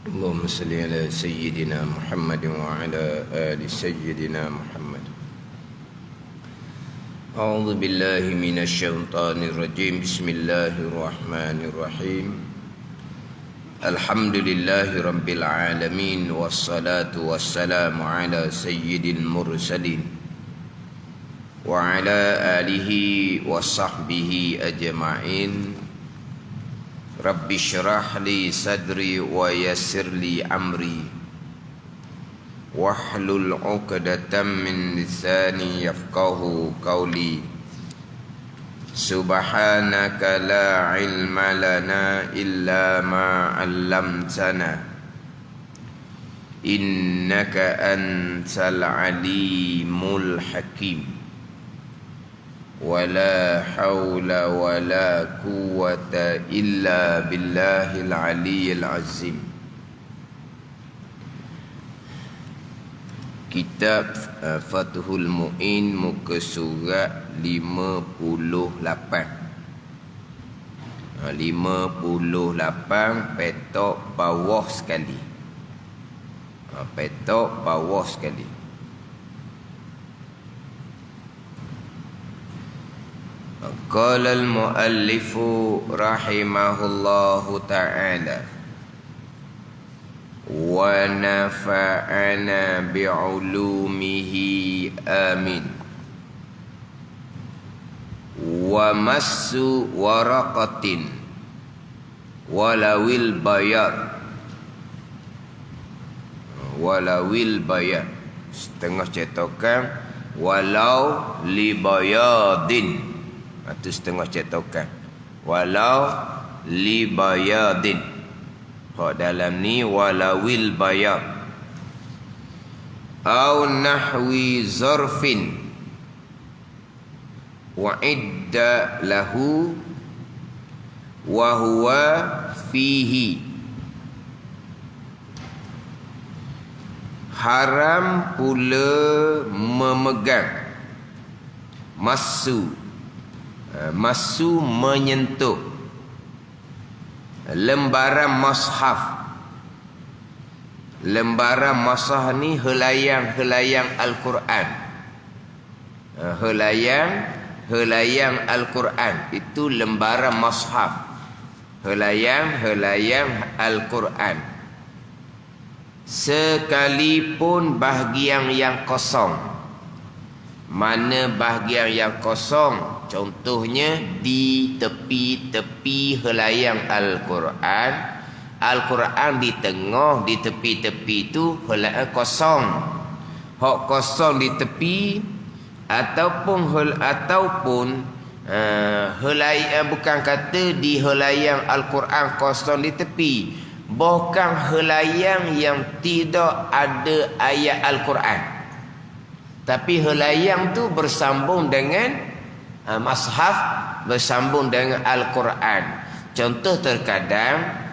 اللهم صل على سيدنا محمد وعلى آل سيدنا محمد. أعوذ بالله من الشيطان الرجيم. بسم الله الرحمن الرحيم. الحمد لله رب العالمين، والصلاة والسلام على سيد المرسلين وعلى آله وصحبه أجمعين. Rabbi syrah li sadri wa yassir li amri wahlul 'uqdatam min lisani yafqahu qawli. Subhanaka la ilma lana illa ma 'allamtana innaka antal alimul hakim. Wala hawla wala quwwata illa billahil aliyyil azim. Kitab Fathul Mu'in, muka surat 58. 58 petok bawah sekali. Petok bawah sekali. Qala al-muallifu rahimahullahu ta'ala wa nafa'ana bi'ulumihi amin. Wa massu waraqatin walawil bayar. Walawil bayar, setengah cetakan walau li bayadin. Itu setengah cetakan walau li bayadin. Hak dalam ni walawil bayad. Au nahwi zarfin wa idda lahu wa huwa fihi. Haram pula memegang. Masu menyentuh lembaran mushaf. Lembaran mushaf ni helayang Al-Quran. Helayang Al-Quran itu lembaran mushaf. Helayang Al-Quran. Sekalipun bahagian yang kosong. Mana bahagian yang kosong? Contohnya di tepi-tepi helayang Al-Quran. Al-Quran di tengah, di tepi-tepi itu helayang kosong. Hak kosong di tepi ataupun helayang, bukan kata di helayang Al-Quran kosong di tepi, bukan helayang yang tidak ada ayat Al-Quran, tapi helayang tu bersambung dengan mushaf, bersambung dengan Al-Quran. Contoh terkadang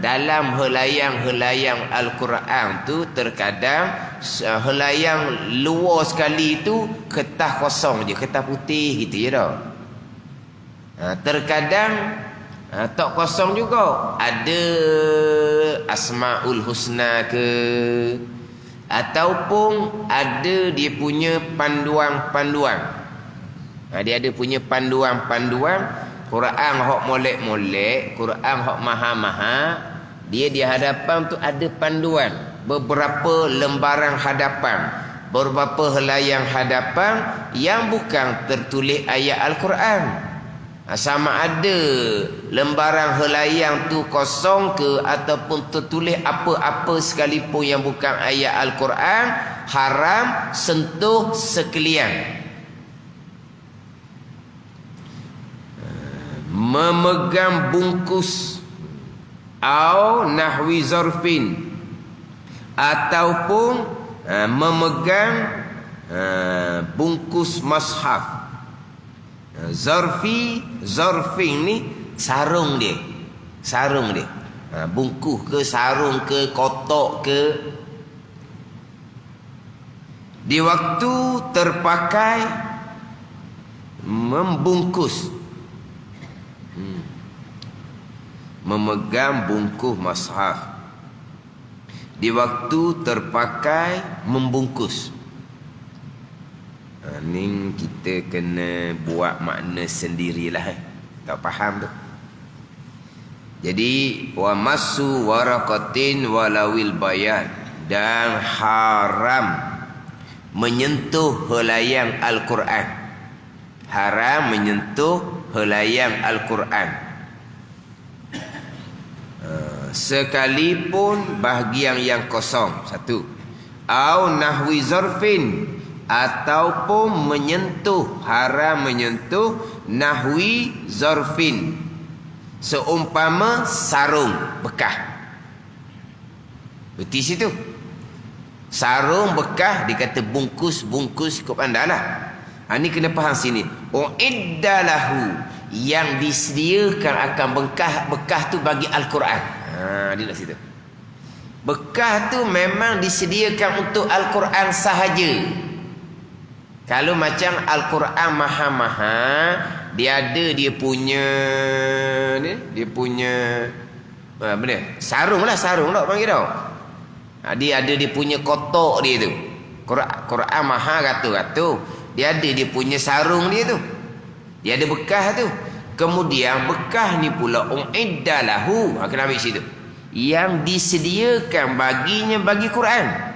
dalam helayang Al-Quran tu terkadang helayang luar sekali tu kertas kosong je, kertas putih gitu je dah. Terkadang tak kosong juga, ada Asmaul Husna ke, ataupun ada dia punya panduan-panduan. Dia ada punya panduan-panduan. Quran hak molek-molek, Quran hak maha-maha, dia di hadapan tu ada panduan. Beberapa lembaran hadapan, beberapa helayang hadapan yang bukan tertulis ayat Al-Quran. Sama ada lembaran helayang tu kosong ke ataupun tertulis apa-apa sekalipun yang bukan ayat Al-Quran, haram sentuh sekalian. Memegang bungkus au nahwi zarfin, ataupun memegang bungkus mushaf. Zarfin ni sarung dia. Bungkus ke, sarung ke, kotak ke. Di waktu terpakai membungkus, memegang bungkus mushaf. di waktu terpakai membungkus. Ni kita kena buat makna sendirilah. Tak faham tu. Jadi wa masu waraqatin walawil bayan, dan haram menyentuh helaian Al-Quran. Haram menyentuh helaian Al-Quran. Sekalipun bahagian yang kosong. Satu. Au nahwi zarfin, ataupun menyentuh, haram menyentuh nahwi zarfin, seumpama sarung bekah. Berarti situ sarung bekah dikata bungkus-bungkus, kau pandailah. Ini kena faham sini. Uiddalahu, yang disediakan akan bekah tu bagi Al-Quran. Dia nak situ. Bekah tu memang disediakan untuk Al-Quran sahaja. Kalau macam Al-Quran maha-maha, dia ada dia punya ni, dia punya apa dia? Sarung lah, sarung tak panggil tau. Dia ada dia punya kotak dia tu. Quran maha ratus-ratus. Dia ada dia punya sarung dia tu. Dia ada bekah tu. Kemudian bekah ni pula uiddalahu, kena ambil situ. Yang disediakan baginya bagi Quran.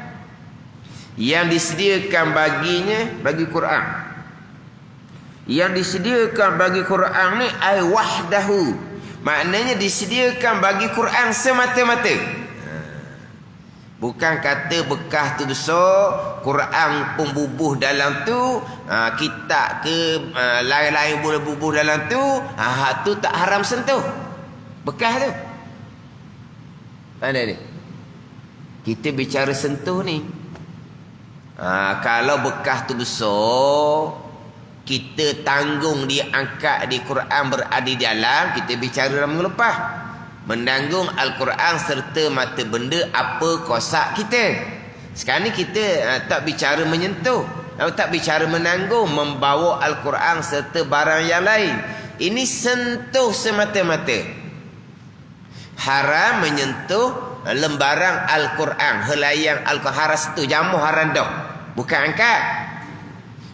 Yang disediakan baginya bagi Quran. Yang disediakan bagi Quran ni ay wahdahu, maknanya disediakan bagi Quran semata-mata. Bukan kata bekah tu besar, Quran pun bubuh dalam tu, kitab ke lain-lain boleh bubuh dalam tu, tu tak haram sentuh bekah tu. Mana ni? Kita bicara sentuh ni. Kalau bekah tu besar, kita tanggung dia, angkat di Quran berada di dalam, kita bicara dalam minggu lepas. Menanggung Al-Quran serta mata benda apa kosak kita. Sekarang ni kita tak bicara menyentuh, tak bicara menanggung, membawa Al-Quran serta barang yang lain. Ini sentuh semata-mata. Haram menyentuh lembaran Al-Quran, helaian Al-Quran. Haram sentuh, jamu haram dah, bukan angkat.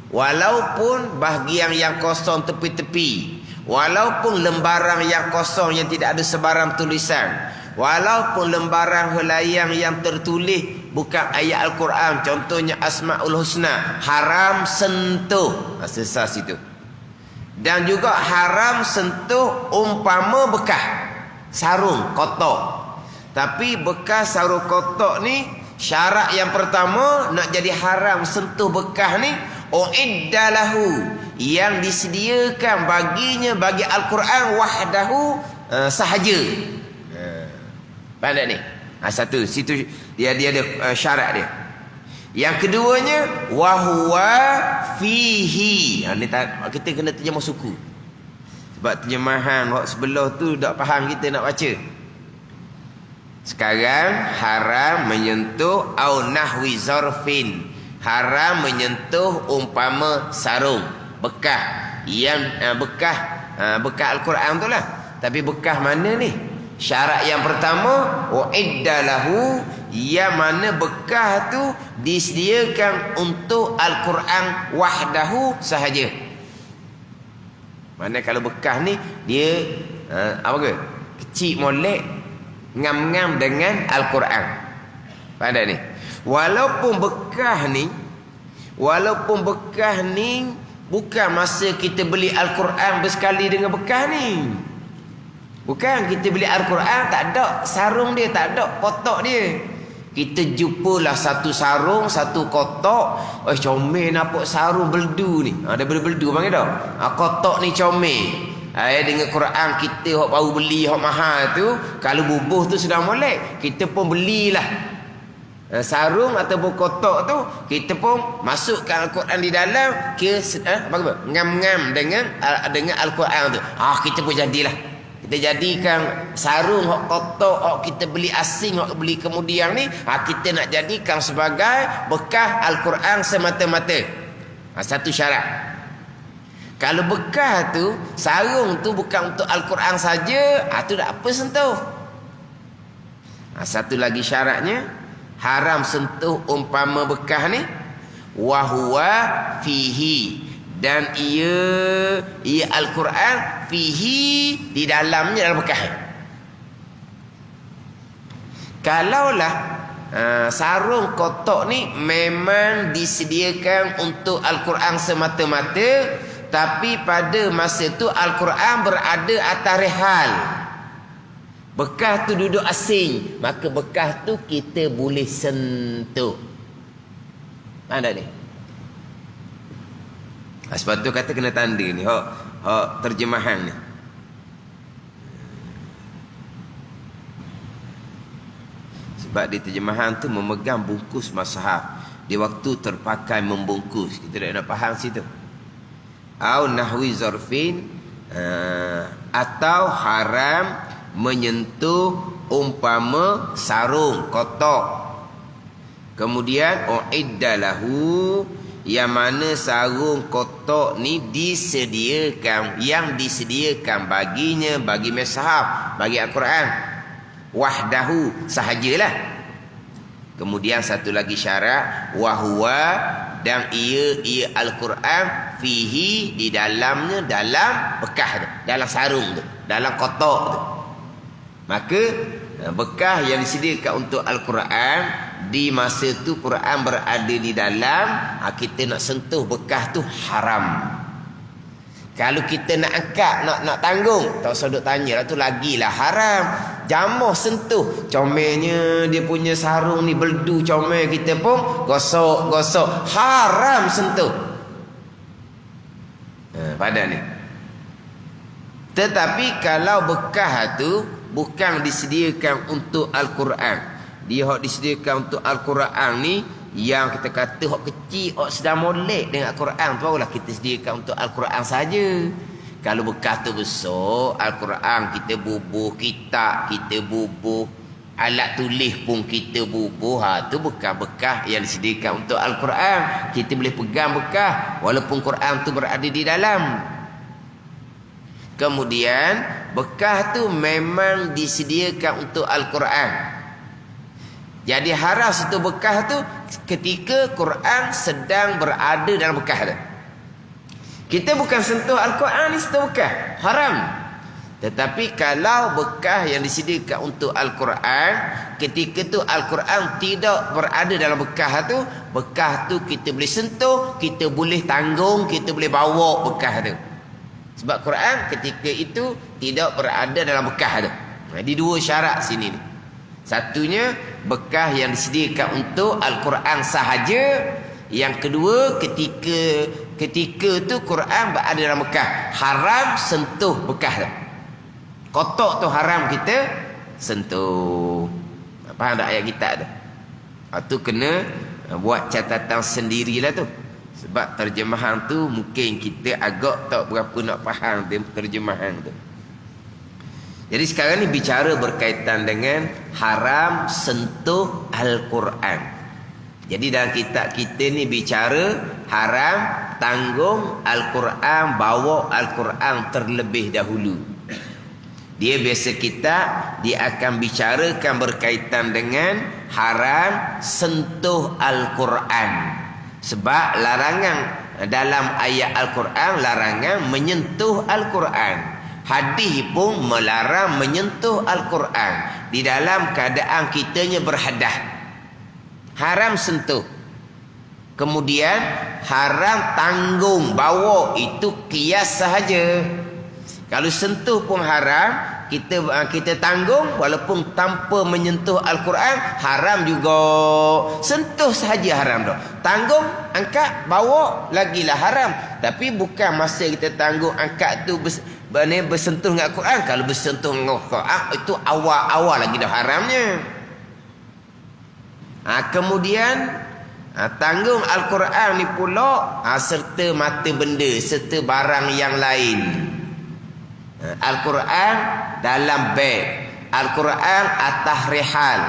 Walaupun bahagian yang kosong tepi-tepi, walaupun lembaran yang kosong yang tidak ada sebarang tulisan, walaupun lembaran helaian yang tertulis bukan ayat Al-Quran, contohnya Asmaul Husna, haram sentuh. Selesai situ. Dan juga haram sentuh umpama bekah sarung kotak. Tapi bekas sarung kotak ni, syarat yang pertama nak jadi haram sentuh bekah ni, uiddalahu, yang disediakan baginya bagi Al-Quran wahdahu, sahaja. Pandai ni. Satu, situ dia ada syarat dia. Yang keduanya wahwa fihi. Ni kita kena terjemah suku. Sebab terjemahan hak sebelah tu tak faham kita nak baca. Sekarang haram menyentuh au nahwi zarfin, haram menyentuh umpama sarung bekah, yang bekah Al-Quran tu lah. Tapi bekah mana ni? Syarat yang pertama uiddalahu, yang mana bekah tu disediakan untuk Al-Quran wahdahu sahaja. Mana kalau bekah ni dia apa ke? Kecil molek, ngam-ngam dengan Al-Quran. Pada ni. Walaupun bekah ni bukan masa kita beli Al-Quran bersekali dengan bekah ni. Bukan kita beli Al-Quran tak ada sarung dia, tak ada kotak dia. Kita jumpalah satu sarung, satu kotak. Comel nampak sarung beldu ni. Ada beldu panggil tak? Kotak ni comel. Dengan Quran kita hok baru beli hok mahal tu, kalau bubuh tu sudah molek, kita pun belilah sarung ataupun kotak tu, kita pun masukkan Al-Quran di dalam, ngam-ngam dengan Al-Quran tu. Kita pun jadilah. Kita jadikan sarung hok kotak hok kita beli asing, hok beli kemudian ni, kita nak jadikan sebagai bekah Al-Quran semata-mata. Satu syarat. Kalau bekah tu, sarung tu bukan untuk Al-Quran saja, tu tak apa sentuh. Satu lagi syaratnya, haram sentuh umpama bekas ni, wa huwa fihi, dan ia Al-Quran fihi, di dalamnya, dalam bekas. Kalaulah sarung kotak ni memang disediakan untuk Al-Quran semata-mata, tapi pada masa tu Al-Quran berada atas rehal, bekas tu duduk asing, maka bekas tu kita boleh sentuh. Mana ni? Sebab tu kata kena tanda ni, hak terjemahan ni. Sebab di terjemahan tu memegang bungkus mushaf. Di waktu terpakai membungkus, kita tak nak faham situ. Au nahwi zarfin, atau haram menyentuh umpama sarung kotak. Kemudian uiddalahu, yang mana sarung kotak ni disediakan, yang disediakan baginya, bagi mushaf, bagi Al-Quran, wahdahu, sahajalah. Kemudian satu lagi syarat, wahwa, dan ia Al-Quran fihi, di dalamnya, dalam bekas tu, dalam sarung tu, dalam kotak tu. Maka bekas yang disediakan untuk Al-Quran, di masa tu Quran berada di dalam, kita nak sentuh bekas tu haram. Kalau kita nak angkat, nak tanggung, tak usah duk tanya lah, tu lagilah haram. Jamuh sentuh, comelnya dia punya sarung ni beldu, comel kita pun gosok, haram sentuh. Pada ni. Tetapi kalau bekas tu bukan disediakan untuk Al-Quran, dia hak disediakan untuk Al-Quran ni, yang kita kata hak kecil, hak sedang molek dengan Al-Quran tu, barulah kita sediakan untuk Al-Quran saja. Kalau bekas tu besar, Al-Quran kita bubuh, kitab kita bubuh, alat tulis pun kita bubuh, tu bukan bekas yang disediakan untuk Al-Quran. Kita boleh pegang bekas walaupun Quran tu berada di dalam. Kemudian bekas tu memang disediakan untuk Al-Quran. Jadi haram sentuh bekas tu ketika Quran sedang berada dalam bekas tu. Kita bukan sentuh Al-Quran ni, sentuh bekas, haram. Tetapi kalau bekas yang disediakan untuk Al-Quran, ketika tu Al-Quran tidak berada dalam bekas tu kita boleh sentuh, kita boleh tanggung, kita boleh bawa bekas tu. Sebab Quran ketika itu tidak berada dalam bekas tu. Jadi dua syarat sini ni. Satunya bekas yang disediakan untuk Al-Quran sahaja. Yang kedua, ketika tu Quran berada dalam bekas, haram sentuh bekas tu. Kotak tu haram kita sentuh. Faham tak ayat kita tu? Tu kena buat catatan sendirilah tu. Sebab terjemahan tu mungkin kita agak tak berapa nak faham terjemahan tu. Jadi sekarang ni bicara berkaitan dengan haram sentuh Al-Quran. Jadi dalam kitab kita ni bicara haram tanggung Al-Quran, bawa Al-Quran terlebih dahulu. Dia biasa kitab, dia akan bicarakan berkaitan dengan haram sentuh Al-Quran. Sebab larangan dalam ayat Al-Quran, larangan menyentuh Al-Quran. Hadis pun melarang menyentuh Al-Quran di dalam keadaan kitanya berhadas. Haram sentuh. Kemudian haram tanggung, bawa, itu kias sahaja. Kalau sentuh pun haram, kita tanggung walaupun tanpa menyentuh Al-Quran, haram juga. Sentuh sahaja haram dah. Tanggung, angkat, bawa, lagilah haram. Tapi bukan masa kita tanggung, angkat tu bersentuh dengan Al-Quran. Kalau bersentuh dengan Al-Quran, itu awal-awal lagi dah haramnya. Kemudian tanggung Al-Quran ni pula serta mata benda, serta barang yang lain. Al-Quran dalam beg, Al-Quran atas rehal,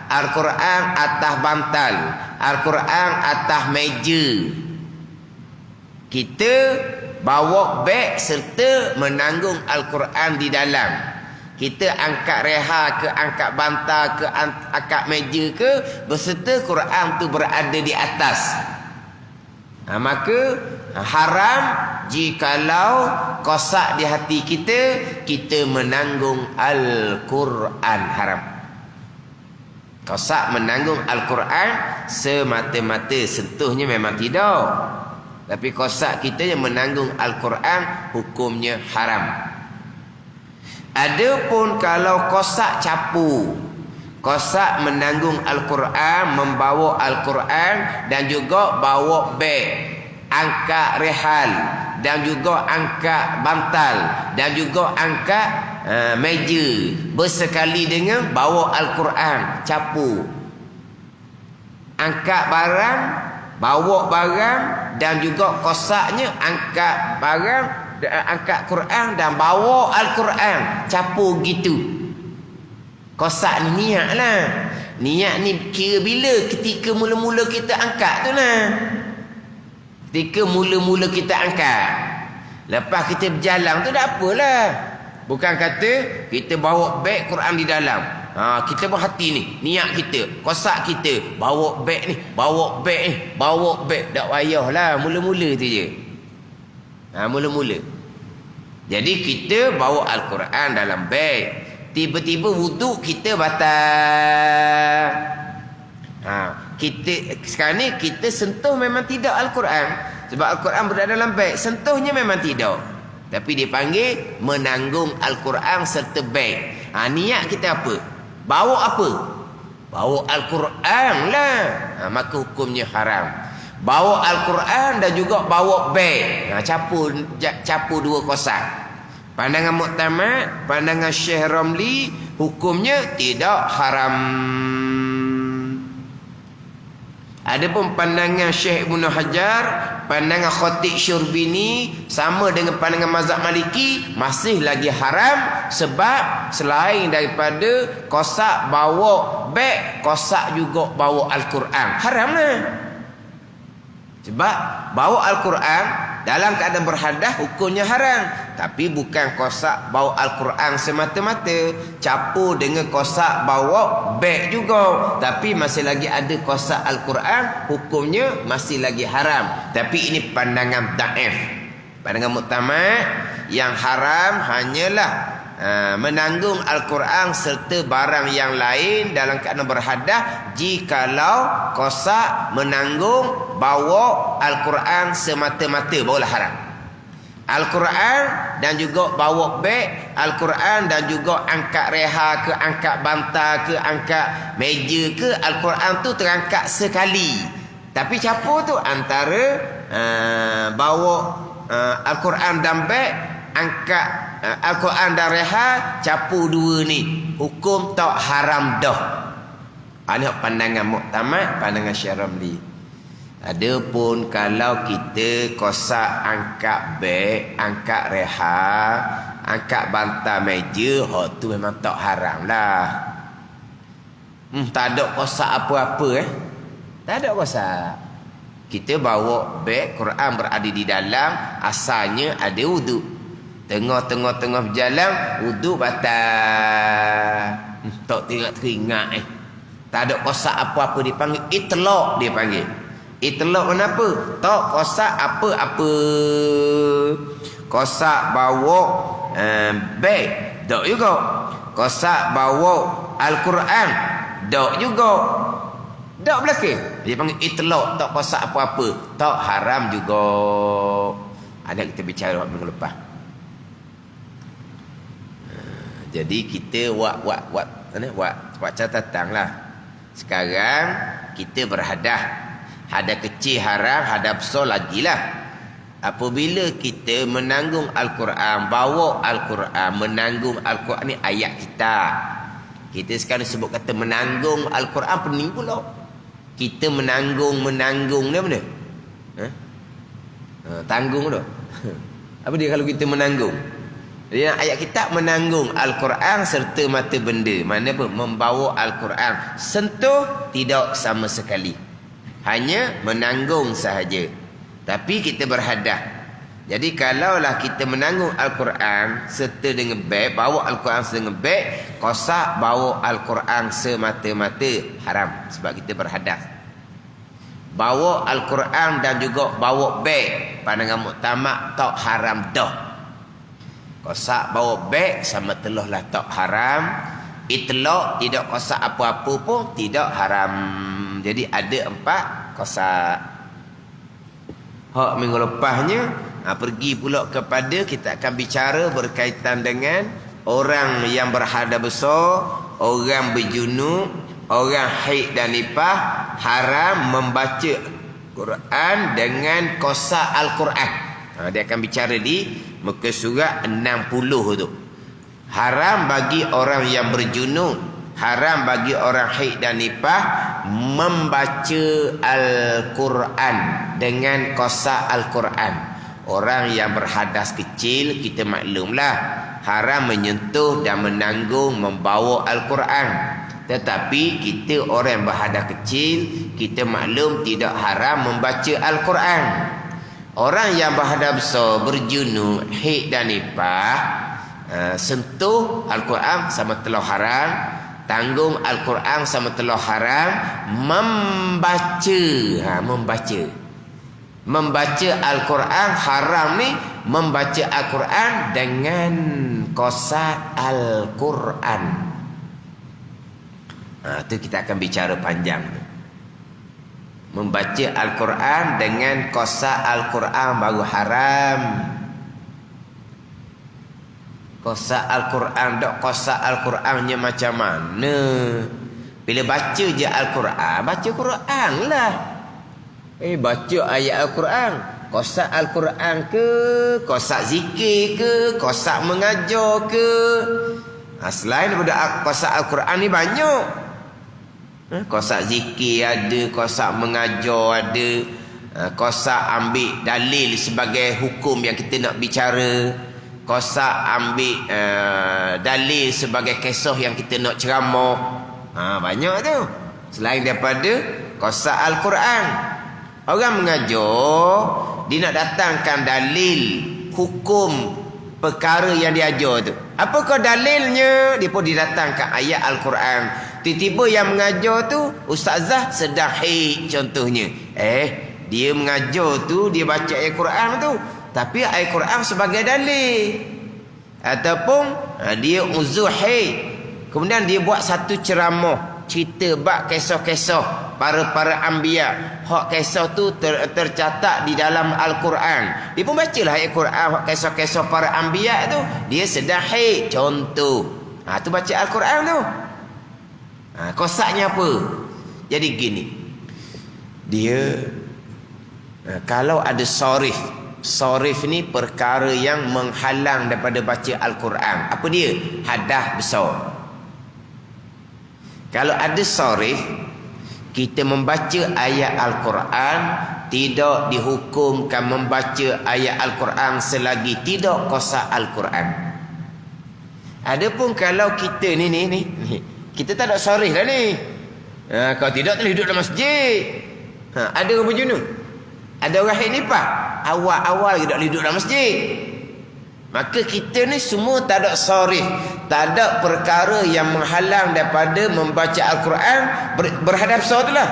Al-Quran atas bantal, Al-Quran atas meja. Kita bawa beg serta menanggung Al-Quran di dalam. Kita angkat reha ke, angkat bantal ke, angkat meja ke, berserta Quran tu berada di atas. Maka haram jikalau kosak di hati kita, kita menanggung Al-Quran. Haram. Kosak menanggung Al-Quran semata-mata, sentuhnya memang tidak. Tapi kosak kita yang menanggung Al-Quran, hukumnya haram. Adapun kalau kosak capu, kosak menanggung Al-Quran, membawa Al-Quran dan juga bawa beg, angkat rehal dan juga angkat bantal dan juga angkat meja, bersekali dengan bawa Al-Quran, capu, angkat barang, bawa barang dan juga kosaknya angkat barang, angkat Quran dan bawa Al-Quran, capu gitu. Kosak ni niat lah. Niat ni kira bila? Ketika mula-mula kita angkat tu lah. Ketika mula-mula kita angkat. Lepas kita berjalan tu dah apalah. Bukan kata kita bawa beg Quran di dalam. Kita berhati ni, niat kita, kosak kita, bawa beg ni, bawa beg ni, bawa beg. Tak payahlah, mula-mula tu je. Mula-mula. Jadi kita bawa Al-Quran dalam beg. Tiba-tiba wuduk kita batal. Kita sekarang ni kita sentuh memang tidak Al-Quran. Sebab Al-Quran berada dalam beg. Sentuhnya memang tidak. Tapi dipanggil menanggung Al-Quran serta beg. Niat kita apa? Bawa apa? Bawa Al-Quran lah. Maka hukumnya haram. Bawa Al-Quran dan juga bawa beg. Capu dua kosak. Pandangan Muktamad, pandangan Syekh Ramli, hukumnya tidak haram. Adapun pandangan Syekh Ibnu Hajar, pandangan Khatib Syurbini sama dengan pandangan mazhab Maliki, masih lagi haram. Sebab selain daripada kosak bawa beg, kosak juga bawa Al-Quran. Haram lah. Sebab bawa Al-Quran dalam keadaan berhadas hukumnya haram. Tapi bukan kosak bawa Al-Quran semata-mata. Campur dengan kosak bawa beg juga. Tapi masih lagi ada kosak Al-Quran, hukumnya masih lagi haram. Tapi ini pandangan daif. Pandangan Muktamad, yang haram hanyalah menanggung Al-Quran serta barang yang lain dalam keadaan berhadas, jikalau kosak menanggung bawa Al-Quran semata-mata, barulah haram. Al-Quran dan juga bawa beg Al-Quran dan juga angkat reha ke, angkat bantal ke, angkat meja ke, Al-Quran tu terangkat sekali. Tapi campur tu antara bawa Al-Quran dan beg, angkat Al-Quran dan reha, capu dua ni, hukum tak haram dah. Ini pandangan Muktamad, pandangan Syekh Ramli. Adapun kalau kita kosak angkat beg, angkat reha, angkat bantal meja, tu memang tak haram lah. Tak ada kosak apa-apa tak ada kosak. Kita bawa beg Quran berada di dalam, asalnya ada wuduk. Tengah-tengah berjalan, wuduk batal. Tak teringat tak ada kosak apa-apa, dipanggil itlaq, dia panggil. Itlaq kenapa? Tak kosak apa-apa. Kosak bawa beg, tak juga. Kosak bawa Al-Quran, tak juga. Tak belakang. Dia panggil itlaq, tak kosak apa-apa. Tak haram juga. Ada kita bicara minggu lepas. Jadi kita buat catatan lah. Sekarang kita berhadah. Hadap kecil haram, hadap besar lagilah. Apabila kita menanggung Al-Quran, bawa Al-Quran, menanggung Al-Quran ni ayat kita. Kita sekarang sebut kata menanggung Al-Quran, pening pula. Kita menanggung ni apa dia? Tanggung tu. Apa dia kalau kita menanggung? Dia ayat kitab menanggung Al-Quran serta mata benda. Mana apa? Membawa Al-Quran. Sentuh tidak sama sekali. Hanya menanggung sahaja. Tapi kita berhadah. Jadi kalaulah kita menanggung Al-Quran serta dengan beg, bawa Al-Quran serta dengan beg, kosak bawa Al-Quran semata-mata haram sebab kita berhadas. Bawa Al-Quran dan juga bawa beg pandangan muktamad tak haram dah. Kosak bawa beg sama telah lah tak haram. Itlaq tidak kosak apa-apa pun tidak haram. Jadi ada 4 kosak. Hak minggu lepasnya pergi pula kepada kita akan bicara berkaitan dengan orang yang berhadas besar, orang berjunub, orang haid dan nifas haram membaca Quran dengan kosak Al-Quran. Dia akan bicara di muka surat 60 tu. Haram bagi orang yang berjunub, haram bagi orang haid dan nifas membaca Al-Quran dengan kosak Al-Quran. Orang yang berhadas kecil kita maklumlah haram menyentuh dan menanggung membawa Al-Quran. Tetapi kita orang yang berhadas kecil kita maklum tidak haram membaca Al-Quran. Orang yang berhadas besar berjunub, haid dan nifas sentuh Al-Quran sama telah haram, tanggung Al-Quran sama telah haram, membaca Al-Quran haram ni, membaca Al-Quran dengan kosak Al-Quran. Tu kita akan bicara panjang tu. Membaca Al-Quran dengan kosak Al-Quran baru haram. Kosak Al-Quran dok kosak Al-Qurannya macam mana? Bila baca je Al-Quran, baca Quran lah. Baca ayat Al-Quran, kosak Al-Quran ke, kosak zikir ke, kosak mengajar ke. Selain daripada kosak Al-Quran ni banyak. Kosak zikir ada, kosak mengajar ada, kosak ambil dalil sebagai hukum yang kita nak bicara, kosak ambil dalil sebagai kisah yang kita nak ceramah. Banyak tu. Selain daripada kosak Al-Quran, orang mengajar dia nak datangkan dalil hukum perkara yang dia ajar tu. Apakah dalilnya? Dia pun didatangkan ayat Al-Quran. Tiba-tiba yang mengajar tu ustazah sedang haid contohnya. Dia mengajar tu dia baca ayat Quran tu, tapi ayat Quran sebagai dalil. Ataupun dia uzur haid, kemudian dia buat satu ceramah cerita bab kisah-kisah para anbiya. Hak kisah tu tercatat di dalam Al-Quran. Dia pun bacalah ayat Quran hak kisah-kisah para anbiya tu. Dia sedang haid contoh. Tu baca Al-Quran tu. Kosaknya apa? Jadi gini. Dia kalau ada sorif. Sorif ni perkara yang menghalang daripada baca Al-Quran. Apa dia? Hadas besar. Kalau ada sorif, kita membaca ayat Al-Quran tidak dihukumkan membaca ayat Al-Quran selagi tidak kosak Al-Quran. Adapun kalau kita ni kita tak ada sorif lah ni. Kalau tidak telah duduk dalam masjid. Ada orang berjunub, ada orang haid nifas, awal-awal kita duduk dalam masjid. Maka kita ni semua tak ada sorif, tak ada perkara yang menghalang daripada membaca Al-Quran berhadap besar tu lah.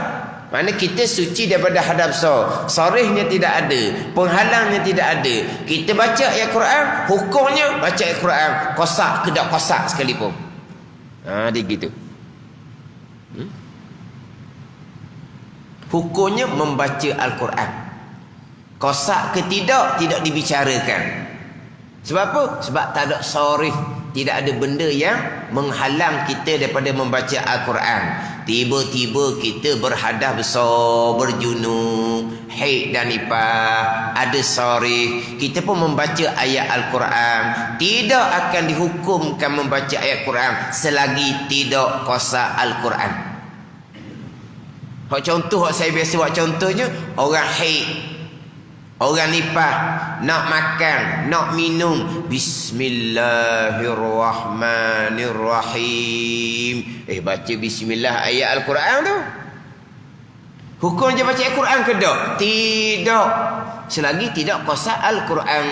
Mana kita suci daripada hadap besar. Sorifnya tidak ada, penghalangnya tidak ada. Kita baca ayat Quran, hukumnya baca ayat Quran, kosak ke tak kosak sekalipun. Dia gitu. Hukumnya membaca Al-Quran, kosak ke tidak dibicarakan. Sebab apa? Sebab tak ada sorif, tidak ada benda yang menghalang kita daripada membaca Al-Quran. Tiba-tiba kita berhadas besar, berjunub, haid dan nifas, ada sorif, kita pun membaca ayat Al-Quran, tidak akan dihukumkan membaca ayat Quran selagi tidak kosak Al-Quran. Contoh saya biasa buat contohnya, orang haid, orang nifas, nak makan, nak minum, Bismillahirrahmanirrahim. Baca bismillah ayat Al-Quran tu. Hukum je baca Al-Quran ke tak? Tidak. selagi tidak kosak Al-Quran.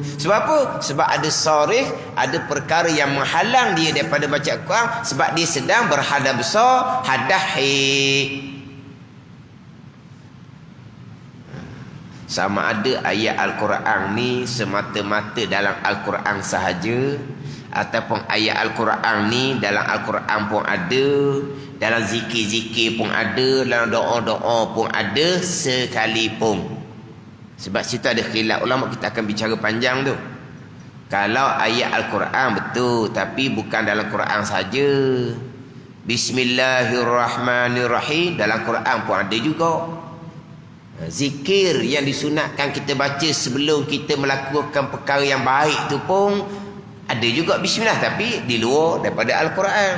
Sebab apa? Sebab ada sarif, ada perkara yang menghalang dia daripada baca Al-Quran, sebab dia sedang berhadas besar, hadas sama ada ayat Al-Quran ni semata-mata dalam Al-Quran sahaja, ataupun ayat Al-Quran ni dalam Al-Quran pun ada, dalam zikir-zikir pun ada, dalam doa-doa pun ada sekalipun. Sebab situ ada khilaf ulama, kita akan bicara panjang tu. Kalau ayat Al-Quran betul, tapi bukan dalam Quran saja. Bismillahirrahmanirrahim dalam Quran pun ada juga. Zikir yang disunatkan kita baca sebelum kita melakukan perkara yang baik tu pun ada juga bismillah, tapi di luar daripada Al-Quran.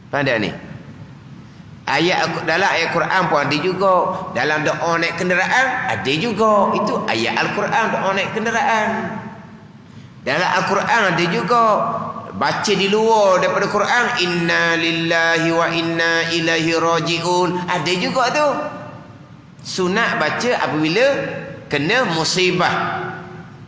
Faham tak ni? Dalam ayat Quran pun ada juga. Dalam doa naik kenderaan ada juga. Itu ayat Al-Quran, doa naik kenderaan. Dalam Al-Quran ada juga. Baca di luar daripada Quran, inna lillahi wa inna ilaihi raji'un, ada juga tu. Sunat baca apabila kena musibah.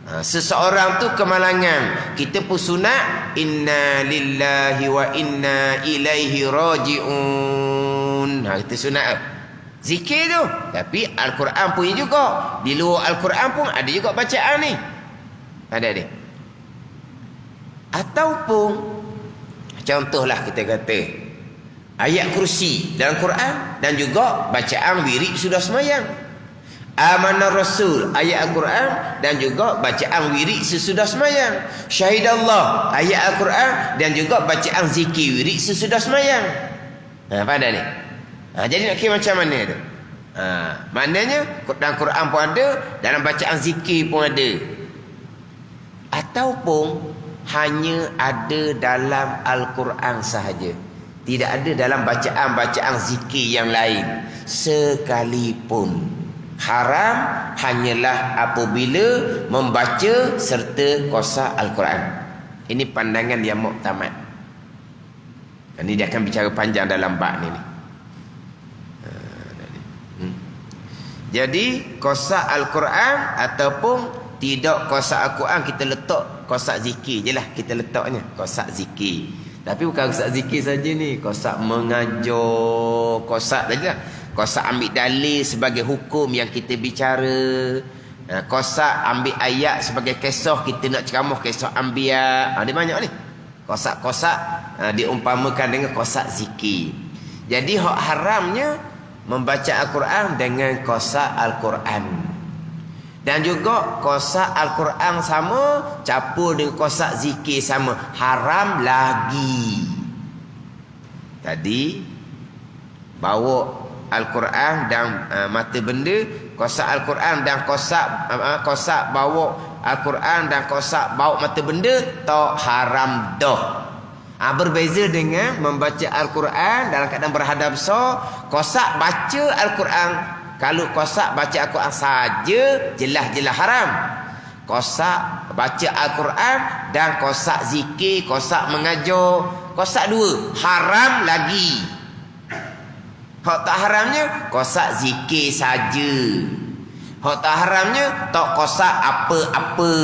Seseorang tu kemalangan, kita pun sunat inna lillahi wa inna ilaihi raji'un. Kita sunat zikir tu. Tapi Al-Quran punya juga. Di luar Al-Quran pun ada juga bacaan ni. Ada dia. Ataupun contohlah kita kata ayat kursi dalam Quran dan juga bacaan wirid sudah semayang. Amanah Rasul ayat Al-Quran dan juga bacaan wirid sesudah semayang. Syahidallah ayat Al-Quran dan juga bacaan zikir wirid sesudah semayang. Faham tak ni? Jadi nak kira macam mana tu? Maknanya dalam Quran pun ada, dalam bacaan zikir pun ada. Ataupun hanya ada dalam Al-Quran sahaja, tidak ada dalam bacaan-bacaan zikir yang lain sekalipun. Haram hanyalah apabila membaca serta kosak Al-Quran. Ini pandangan yang muktamad. Ini dia akan bicara panjang dalam bab ni. Jadi kosak Al-Quran ataupun tidak kosak Al-Quran, kita letak kosak zikir je lah. Kita letaknya kosak zikir. Tapi bukan kosak zikir saja ni, kosak mengajar, kosak tadi lah. Kosak ambil dalil sebagai hukum yang kita bicara. Kosak ambil ayat sebagai kisah, kita nak ceramah kisah Anbiya. Dia banyak ni. Kosak-kosak diumpamakan dengan kosak zikir. Jadi hak haramnya membaca Al-Quran dengan kosak Al-Quran. Dan juga kosak Al-Quran sama campur dengan kosak zikir sama, haram lagi. Tadi bawa Al-Quran dan mata benda, kosak Al-Quran dan kosak bawa Al-Quran dan kosak bawa mata benda, tak haram dah. Berbeza dengan membaca Al-Quran dalam keadaan berhadap besar. Kosak baca Al-Quran, kalau kosak baca Al-Quran saja jelas-jelas haram. Kosak baca Al-Quran dan kosak zikir, kosak mengajar, kosak dua haram lagi. Hak tak haramnya kosak zikir saja. Hak tak haramnya tak kosak apa-apa.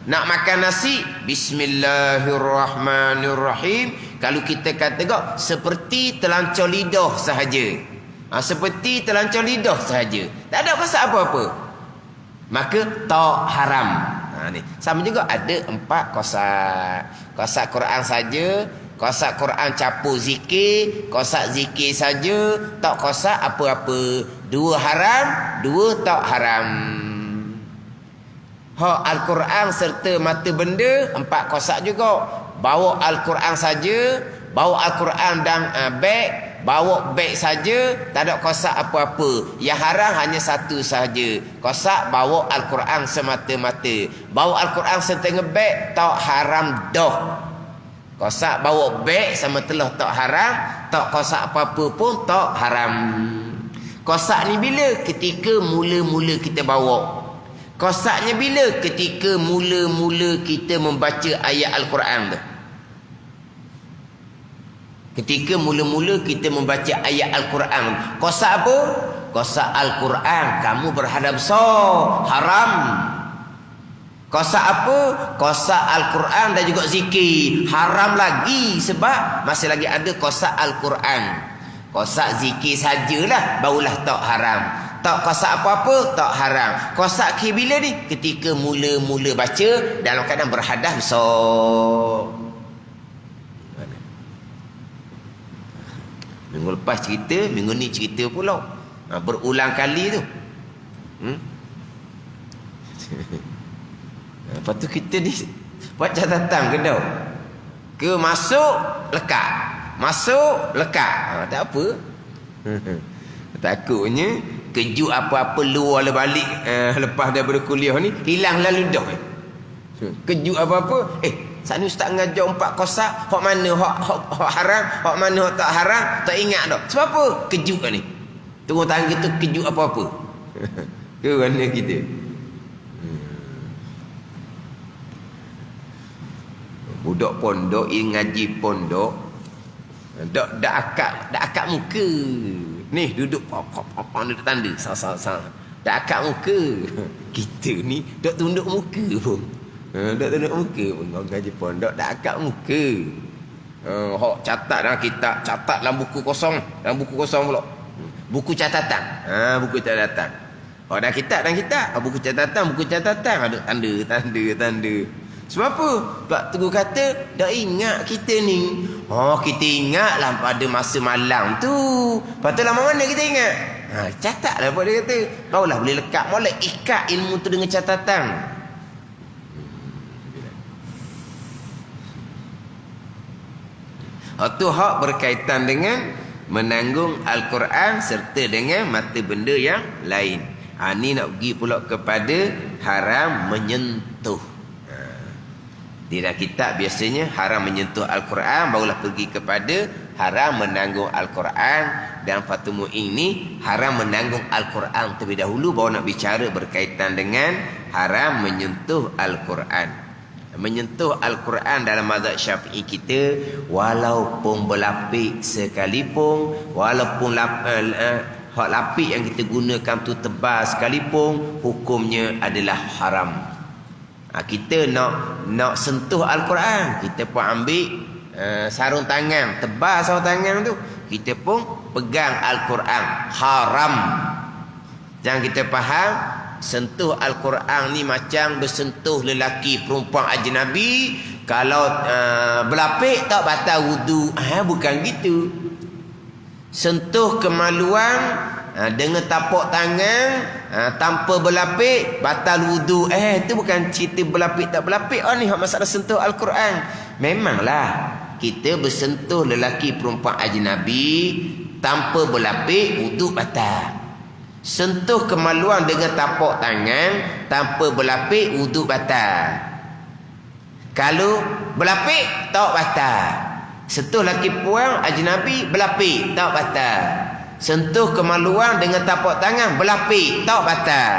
Nak makan nasi, bismillahirrahmanirrahim. Kalau kita kata kok seperti telancor lidah sahaja. Seperti telancor lidah sahaja, tak ada kosak apa-apa, maka tak haram. Ni sama juga ada 4 kosak. Kosak Quran saja, kosak Quran campur zikir, kosak zikir saja, tak kosak apa-apa. 2 haram, 2 tak haram. Hak Al-Quran serta mata benda 4 kosak juga. Bawa Al-Quran saja, bawa Al-Quran dan beg, bawa beg saja, tak ada kosak apa-apa. Yang haram hanya 1 sahaja, kosak bawa Al-Quran semata-mata. Bawa Al-Quran setengah beg tak haram dah. Kosak bawa beg sama telah tak haram, tak kosak apa-apa pun tak haram. Kosak ni bila? Ketika mula-mula kita bawa. Kosaknya bila? Ketika mula-mula kita membaca ayat Al-Quran tu. Ketika mula-mula kita membaca ayat Al-Quran. Kosak apa? kosak Al-Quran, kamu berhadap haram. Kosak apa? Kosak Al-Quran dan juga zikir, haram lagi sebab masih lagi ada kosak Al-Quran. Kosak zikir sajalah barulah tak haram. Tak kosak apa-apa tak haram. Kosak bila ni? Ketika mula-mula baca dalam keadaan berhadap Minggu lepas cerita, minggu ni cerita pula. Berulang kali tu. Lepas tu kita ni buat catatan ke dah? Ke masuk lekat. Masuk lekat. Tak apa. Takutnya kejut apa-apa luar balik lepas daripada kuliah ni hilang lalu dah. Kejut apa-apa. Saat ni ustaz ngajar 4 kosak, hak mana hak haram, hak mana hak tak haram, tak ingat dah. Sebab apa? Kejut ni. Turun tangga tu kejut apa-apa. Ke mana kita? Budak pondok ngaji pondok dak akak muka. Ni duduk duduk tanda sah. Dak akak muka. Kita ni dak tunduk muka pun. Dak tunduk muka pun ngaji pondok dak akak muka. Hok catat dalam kitab, catat dalam buku kosong, pula. Buku catatan. Buku catatan. Oh dalam kitab, buku catatan ada tanda. Sebab apa? Sebab Teguh kata dah ingat kita ni. Kita ingatlah pada masa malam tu. Lepas tu lama mana kita ingat? Catatlah apa dia kata. Barulah boleh lekat, boleh ikat ilmu tu dengan catatan. Itu hak berkaitan dengan menanggung Al-Quran serta dengan mata benda yang lain. Ni nak pergi pula kepada haram menyentuh. Di dalam kitab biasanya haram menyentuh Al-Quran, barulah pergi kepada haram menanggung Al-Quran. Dan Fathul Mu'in ni haram menanggung Al-Quran terlebih dahulu, baru nak bicara berkaitan dengan haram menyentuh Al-Quran. Menyentuh Al-Quran dalam mazhab Syafi'i kita, walaupun berlapik sekalipun, walaupun hak lapik yang kita gunakan tu tebal sekalipun, hukumnya adalah haram. Kita nak sentuh Al-Quran, kita pun ambil sarung tangan, tebal sarung tangan tu, kita pun pegang Al-Quran, haram. Jangan kita faham sentuh Al-Quran ni macam bersentuh lelaki perempuan ajnabi, kalau berlapik tak batal wudu. Bukan gitu. Sentuh kemaluan dengan tapak tangan tanpa berlapik batal wudu. Itu bukan cerita berlapik tak berlapik. Ni masalah sentuh Al-Quran. Memanglah kita bersentuh lelaki perempuan ajnabi tanpa berlapik, wudu batal. Sentuh kemaluan dengan tapak tangan tanpa berlapik, wudu batal. Kalau berlapik tak batal. Sentuh lelaki perempuan ajnabi berlapik tak batal. Sentuh kemaluan dengan tapak tangan berlapik tak batal.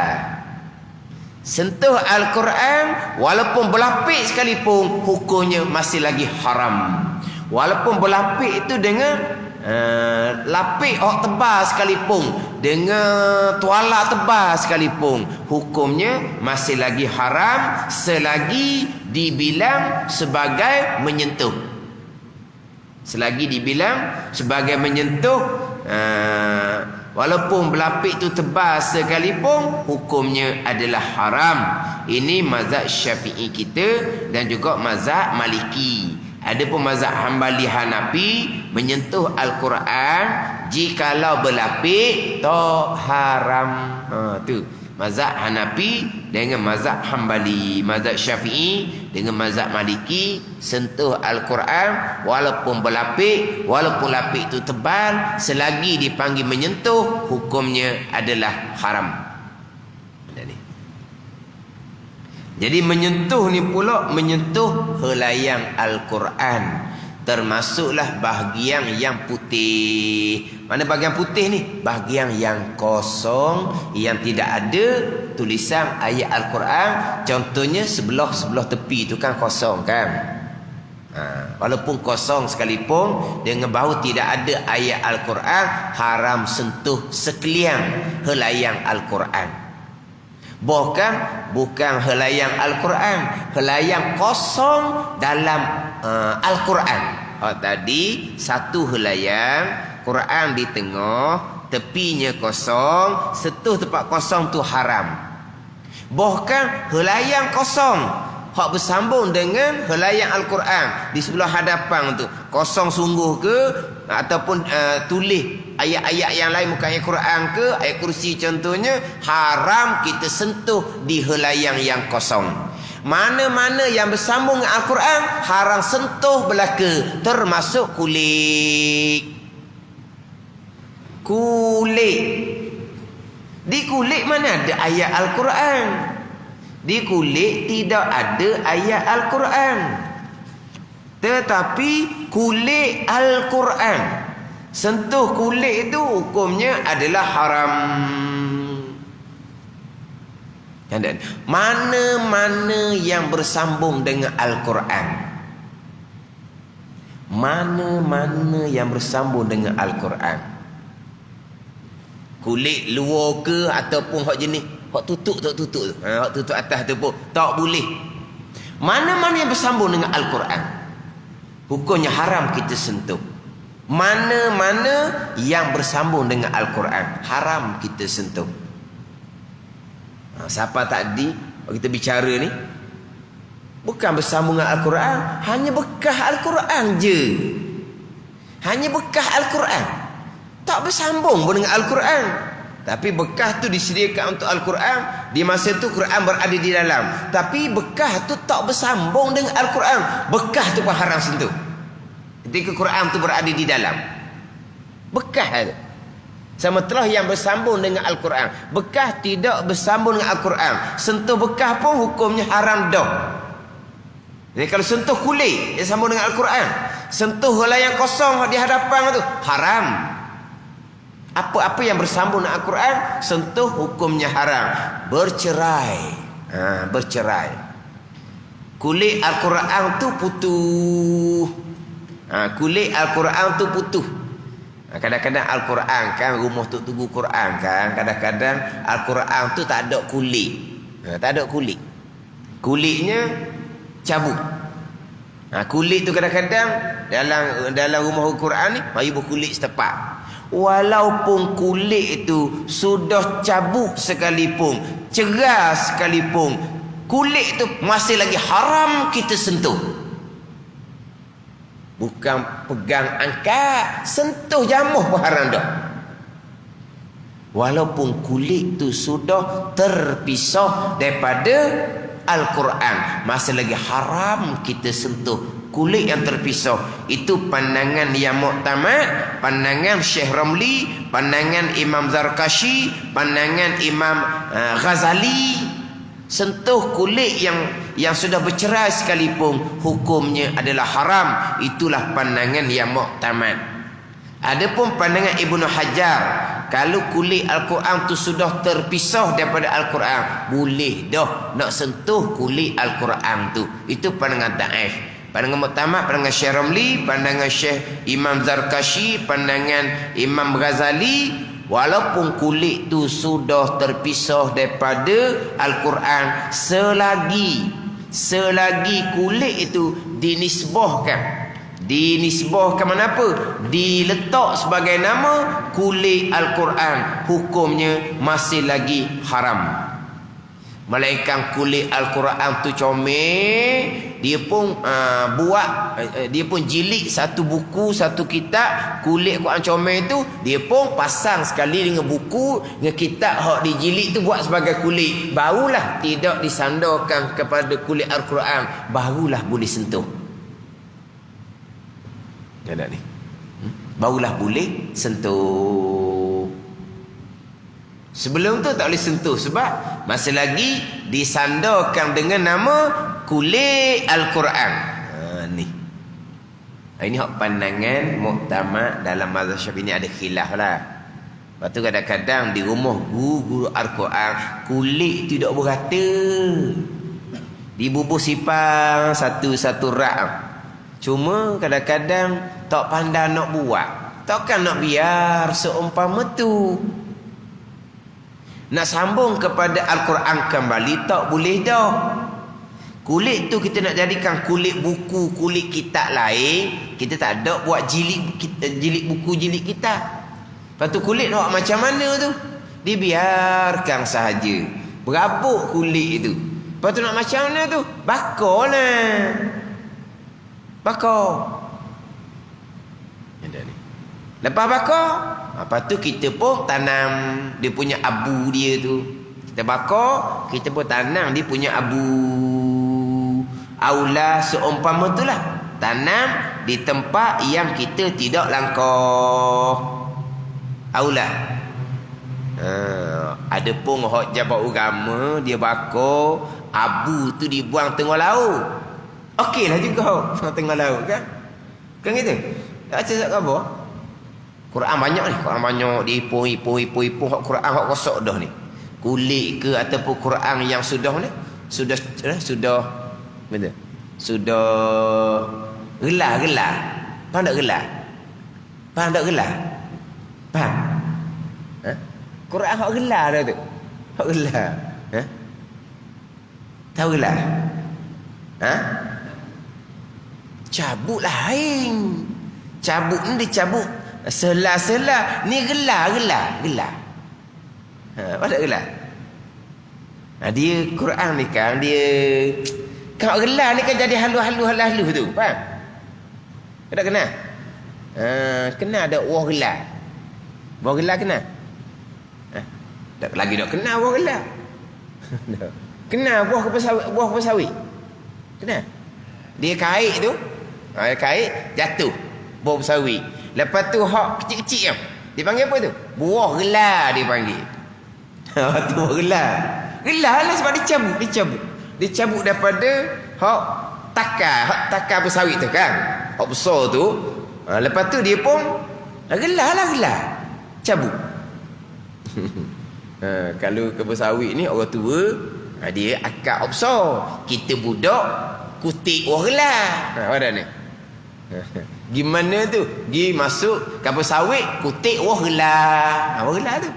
Sentuh Al-Quran walaupun berlapik sekalipun, hukumnya masih lagi haram. Walaupun berlapik itu dengan lapik tebal sekalipun, dengan tuala tebal sekalipun, hukumnya masih lagi haram selagi dibilang sebagai menyentuh. Selagi dibilang sebagai menyentuh, walaupun berlapik itu tebal sekalipun, hukumnya adalah haram. Ini mazhab Syafi'i kita dan juga mazhab Maliki. Adapun mazhab Hambali Hanafi, menyentuh Al-Quran jikalau berlapik tak haram. Tu mazhab Hanafi dengan mazhab Hambali. Mazhab Syafi'i dengan mazhab Maliki, sentuh Al-Quran walaupun berlapik, walaupun lapik itu tebal, selagi dipanggil menyentuh, hukumnya adalah haram. Jadi menyentuh ni pula menyentuh helaian Al-Quran, termasuklah bahagian yang putih. Mana bahagian putih ni? Bahagian yang kosong, yang tidak ada tulisan ayat Al-Quran. Contohnya sebelah tepi tu kan kosong kan. Walaupun kosong sekalipun, dengan bahawa tidak ada ayat Al-Quran, haram sentuh sekalian helayang Al-Quran. Bukan helayang Al-Quran, helayang kosong dalam Al-Quran. Tadi satu helayang Quran di tengah, tepinya kosong, sentuh tempat kosong tu haram. Bahkan helayang kosong hak bersambung dengan helayang Al-Quran di sebelah hadapan tu, kosong sungguh ke ataupun tulis ayat-ayat yang lain bukan ayat Quran ke, ayat kursi contohnya, haram kita sentuh di helayang yang kosong. Mana-mana yang bersambung dengan Al-Quran haram sentuh belaka, termasuk kulit. Di kulit mana ada ayat Al-Quran? Di kulit tidak ada ayat Al-Quran. Tetapi kulit Al-Quran, sentuh kulit itu hukumnya adalah haram. Dan mana-mana yang bersambung dengan Al-Quran, mana-mana yang bersambung dengan Al-Quran, kulit luar ke ataupun hak jenis hak tutup hak tutup atas tu pun tak boleh. Mana-mana yang bersambung dengan Al-Quran, hukumnya haram kita sentuh. Mana-mana yang bersambung dengan Al-Quran, haram kita sentuh. Siapa tadi kita bicara ni bukan bersambung dengan Al-Quran, hanya bekas Al-Quran je. Hanya bekas Al-Quran, tak bersambung pun dengan Al-Quran. Tapi bekas tu disediakan untuk Al-Quran. Di masa tu Quran berada di dalam, tapi bekas tu tak bersambung dengan Al-Quran, bekas tu pun haram sentuh. Ketika Quran tu berada di dalam, bekas tu sama telah yang bersambung dengan Al-Quran. Bekas tidak bersambung dengan Al-Quran, sentuh bekas pun hukumnya haram dah. Jadi kalau sentuh kulit dia sambung dengan Al-Quran, sentuh helayang kosong di hadapan tu haram. Apa-apa yang bersambung dengan Al-Quran, sentuh hukumnya haram. Bercerai. Bercerai. Kulit Al-Quran tu putus. Kulit Al-Quran tu putus. Kadang-kadang Al-Quran kan, rumah tu tunggu Quran kan, kadang-kadang Al-Quran tu tak ada kulit. Tak ada kulit. Kulitnya cabut. Kulit tu kadang-kadang dalam rumah Al-Quran ni mari berkulit setepak. Walaupun kulit itu sudah cabut sekalipun, cerah sekalipun, kulit itu masih lagi haram kita sentuh. Bukan pegang angkat, sentuh jamuh pun haram dah. Walaupun kulit itu sudah terpisah daripada Al-Quran, masih lagi haram kita sentuh kulit yang terpisah. Itu pandangan yang muktamad, pandangan Syekh Ramli, pandangan Imam Zarkashi, pandangan Imam Ghazali. Sentuh kulit yang sudah bercerai sekalipun hukumnya adalah haram. Itulah pandangan yang muktamad. Adapun pandangan Ibnu Hajar, kalau kulit Al-Quran tu sudah terpisah daripada Al-Quran, boleh dah nak sentuh kulit Al-Quran tu. Itu pandangan Taif. Pandangan muktamad, pandangan Syekh Ramli, pandangan Syekh Imam Zarkashi, pandangan Imam Ghazali, walaupun kulit tu sudah terpisah daripada Al-Quran, selagi kulit itu dinisbahkan mana apa? Diletak sebagai nama kulit Al-Quran, hukumnya masih lagi haram. Melainkan kulit Al-Quran tu comel, dia pun dia pun jilid satu buku, satu kitab, kulit Quran comel tu dia pun pasang sekali dengan buku, dengan kitab hak dijilid tu buat sebagai kulit, barulah tidak disandarkan kepada kulit Al-Quran, barulah boleh sentuh. Ada ni. Barulah boleh sentuh. Sebelum tu tak boleh sentuh sebab masih lagi disandarkan dengan nama kulit Al-Quran. Ni. Ini hak pandangan muktamad dalam mazhab Syafi'i ni ada khilaf lah. Lepas tu kadang-kadang di rumah guru Al-Quran kulit tidak berata. Dibubuh sipang satu-satu rak. Cuma kadang-kadang tak pandai nak buat. Takkan nak biar seumpama tu. Nak sambung kepada Al-Quran kembali tak boleh dah. Kulit tu kita nak jadikan kulit buku, kulit kitab lain. Kita tak ada buat jilid buku, jilid kitab. Lepas tu kulit nak macam mana tu? Dibiarkan sahaja. Berabuk kulit tu. Lepas tu nak macam mana tu? Bakar lah. Bakar. Lepas bakar, lepas tu kita pun tanam dia punya abu dia tu. Kita bakar, kita pun tanam dia punya abu. Aula seumpama tu lah. Tanam di tempat yang kita tidak langkah. Aula. Ada pun hak jabat agama dia bakar, abu tu dibuang tengah laut. Okeylah juga tengah laut kan? Kan gitu? Tak cakap apa? Quran banyak ni, Quran banyak diipung hak Quran hak rosak dah ni. Kulit ke ataupun Quran yang sudah ni sudah betul. Sudah gelar. Faham tak gelar? Faham tak gelar? Faham? Ha? Quran hak gelar dah tu. Hak gelar. Ha? Tahu gelar? Ha? Cabut lain. Cabut ni dia cabut Selah-selah ni gelar. Apa gelar? Dia Quran ni kan dia kalau gelar ni kan jadi halus tu, faham? Ada kena? Kena ada wah gelar. Wah gelar kena? Tak lagi tak kena wah gelar. Kena buah kelapa sawit. Kena. Dia kait tu, kait jatuh buah kelapa sawit. Lepas tu hak kecil-kecil kan. Dia panggil apa tu? Buah gelar dia panggil. Tu buah gelar. Gelar lah sebab dia cabut daripada hak takar bersawit tu kan. Hak besar tu. Lepas tu dia pun gelar. Cabut. Kalau kebersawit ni orang tua, dia akak hak besar. Kita budak kutik buah gelar. Ada ni. Gimana tu? Gi masuk kapal sawit, kutik wah gelar. Apa gelar tu?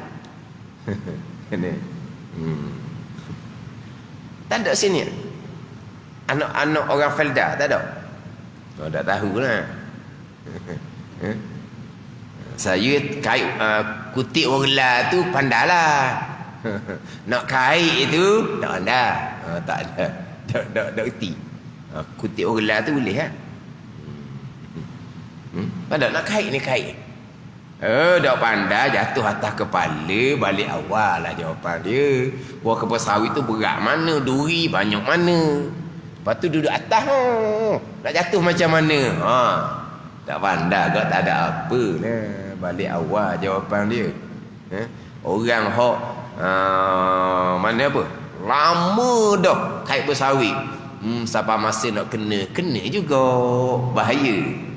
Kena. Tak ada sini. Anak-anak orang Felda tak ada. Oh, tak tahulah. Saya kait kutik wah gelar tu pandailah. Nak kait tu tak ada. Tak ada. Tak erti. Kutik wah gelar tu boleh kan? Pada nak kait ni kait. Dak pandai jatuh atas kepala, balik awal lah jawapan dia. Buah kelapa sawit tu berat mana, duri banyak mana. Lepas tu duduk atas nak jatuh macam mana? Tak pandai kau tak ada apa lah. Balik awal jawapan dia. Orang hok mana apa? Lama dah kait bersawit. Siapa masa nak kena juga bahaya.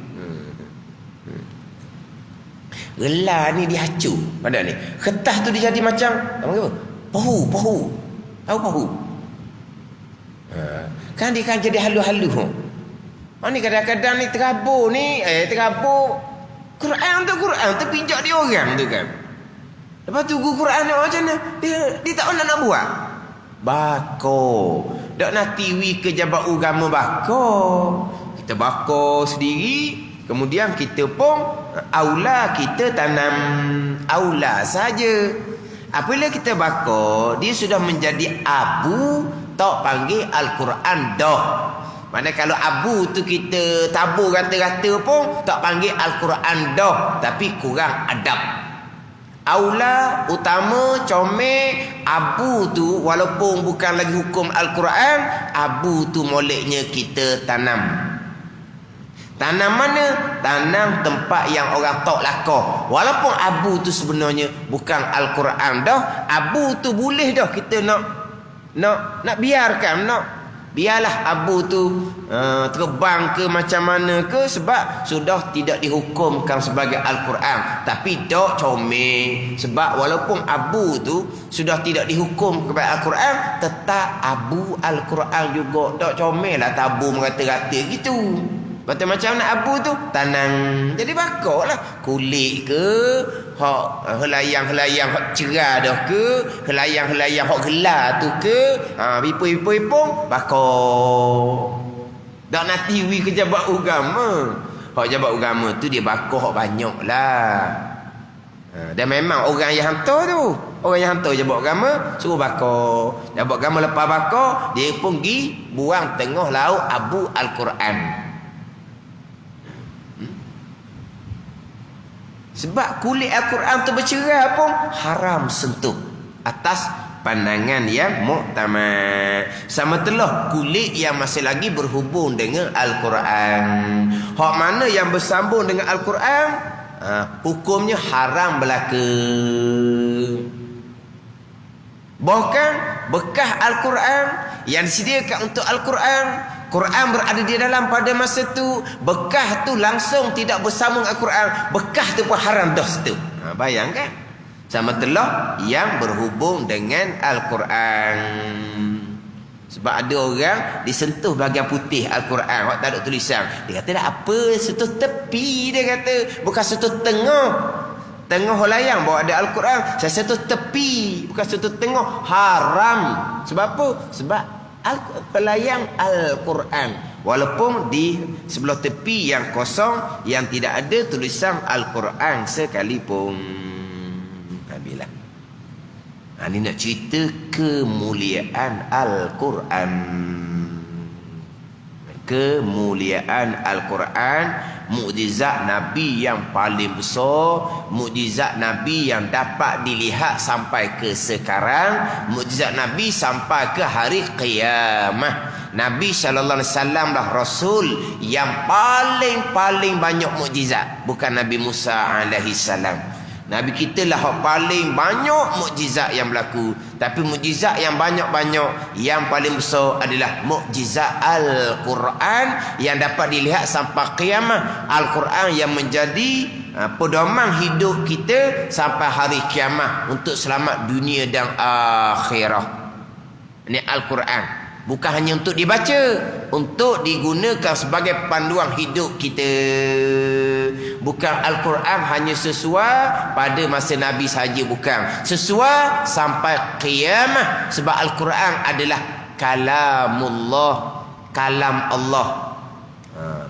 Gelar ni dihacur pada ni. Kertas tu dia jadi macam apa? Pahu. Tahu pahu? Kan dia kan jadi halus-halus. Ni kadang-kadang ni terabur ni, terabur Quran tu pinjak dia orang tu kan. Lepas tu guru Quran ni macam mana? Dia tak nak buat. Bakar. Tak nak tiwi ke jabat agama bakar. Kita bakar sendiri. Kemudian kita pun aula kita tanam aula saja. Apabila kita bakar, dia sudah menjadi abu, tak panggil Al-Quran dah. Mana kalau abu tu kita tabur rata-rata pun tak panggil Al-Quran dah, tapi kurang adab. Aula utama comel abu tu walaupun bukan lagi hukum Al-Quran, abu tu moleknya kita tanam. Tanam mana? Tanam tempat yang orang tak lakar. Walaupun abu tu sebenarnya bukan Al-Quran dah, abu tu boleh dah kita nak biarkan, biarlah abu tu terbang ke macam mana ke, sebab sudah tidak dihukumkan sebagai Al-Quran. Tapi tak comel, sebab walaupun abu tu sudah tidak dihukum kepada Al-Quran, tetap abu Al-Quran juga. Tak comel lah tabur merata-rata gitu. Kata macam nak abu tu tanang. Jadi bakar lah. Kulit ke, hak helayang-helayang hak cerah dah ke, helayang-helayang hak gelar tu ke, bipo-bipo bakar. Tak nak tiwi ke jabat agama. Hak jabat agama tu dia bakar hak banyak lah. Dan memang orang yang hantar tu, orang yang hantar jabat agama suruh bakar. Jabat agama lepas bakar, dia pun pergi buang tengah laut abu Al-Quran. Sebab kulit Al-Quran tu bercerah pun haram sentuh atas pandangan yang muktamad. Sama telah kulit yang masih lagi berhubung dengan Al-Quran. Hak mana yang bersambung dengan Al-Quran, hukumnya haram belaka. Bahkan bekas Al-Quran yang disediakan untuk Al-Quran, Quran berada di dalam pada masa tu, bekas tu langsung tidak bersambung Al-Quran, bekas tu pun haram dah situ. Bayangkan, sama telah yang berhubung dengan Al-Quran. Sebab ada orang disentuh bahagian putih Al-Quran, waktu tak ada tulisan, dia kata tak apa, sentuh tepi, dia kata, bukan sentuh tengah. Tengah layang bawa ada Al-Quran, saya sentuh tepi, bukan sentuh tengah, haram. Sebab apa? Sebab pelayang Al-Quran, walaupun di sebelah tepi yang kosong, yang tidak ada tulisan Al-Quran sekalipun. Bila ini nak cerita kemuliaan Al-Quran. Kemuliaan Al-Quran, mukjizat Nabi yang paling besar, mukjizat Nabi yang dapat dilihat sampai ke sekarang, mukjizat Nabi sampai ke hari kiamat. Nabi SAW lah Rasul yang paling banyak mukjizat, bukan Nabi Musa alaihissalam. Nabi kita lah yang paling banyak mukjizat yang berlaku. Tapi mukjizat yang banyak-banyak, yang paling besar adalah mukjizat Al-Quran yang dapat dilihat sampai kiamat. Al-Quran yang menjadi pedoman hidup kita sampai hari kiamat untuk selamat dunia dan akhirah. Ini Al-Quran. Bukan hanya untuk dibaca, untuk digunakan sebagai panduan hidup kita. Bukan Al-Quran hanya sesuai pada masa Nabi saja, bukan. Sesuai sampai kiamat. Sebab Al-Quran adalah kalamullah, kalam Allah.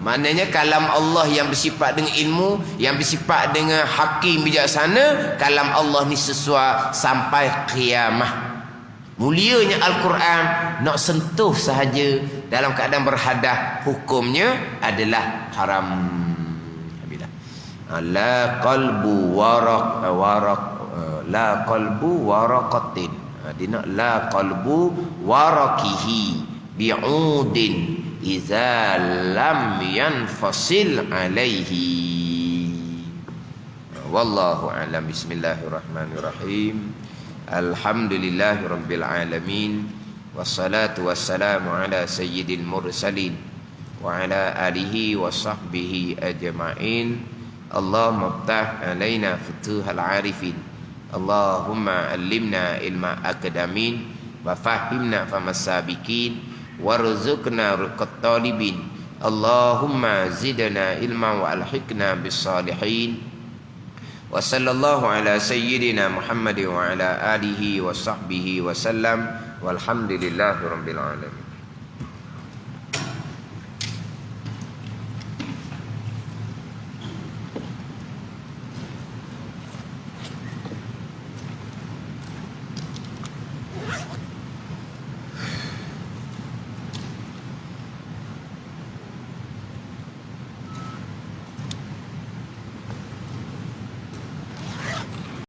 Maknanya kalam Allah yang bersifat dengan ilmu, yang bersifat dengan hakim bijaksana. Kalam Allah ni sesuai sampai kiamat. Mulianya Al-Quran, nak sentuh sahaja dalam keadaan berhadas, hukumnya adalah haram. La qalbu la qalbu waraqatin. Dia nak la qalbu waraqihi bi'udin idza lam yanfasil alaihi. Wallahu a'lam. Bismillahirrahmanirrahim. Alhamdulillahi rabbil alamin, wassalatu wassalamu ala sayyidil mursalin wa ala alihi wa sahbihi ajma'in. Allahumma iftah alaina futuhal arifin, Allahumma allimna ilma akadamin, wa fahimna famasabikin, warzuqna ruqat talibin. Allahumma zidna ilma wa alhiqna bis salihin. Wa sallallahu ala sayyidina Muhammad wa ala alihi wa sahbihi wa sallam, walhamdulillahi rabbil alamin.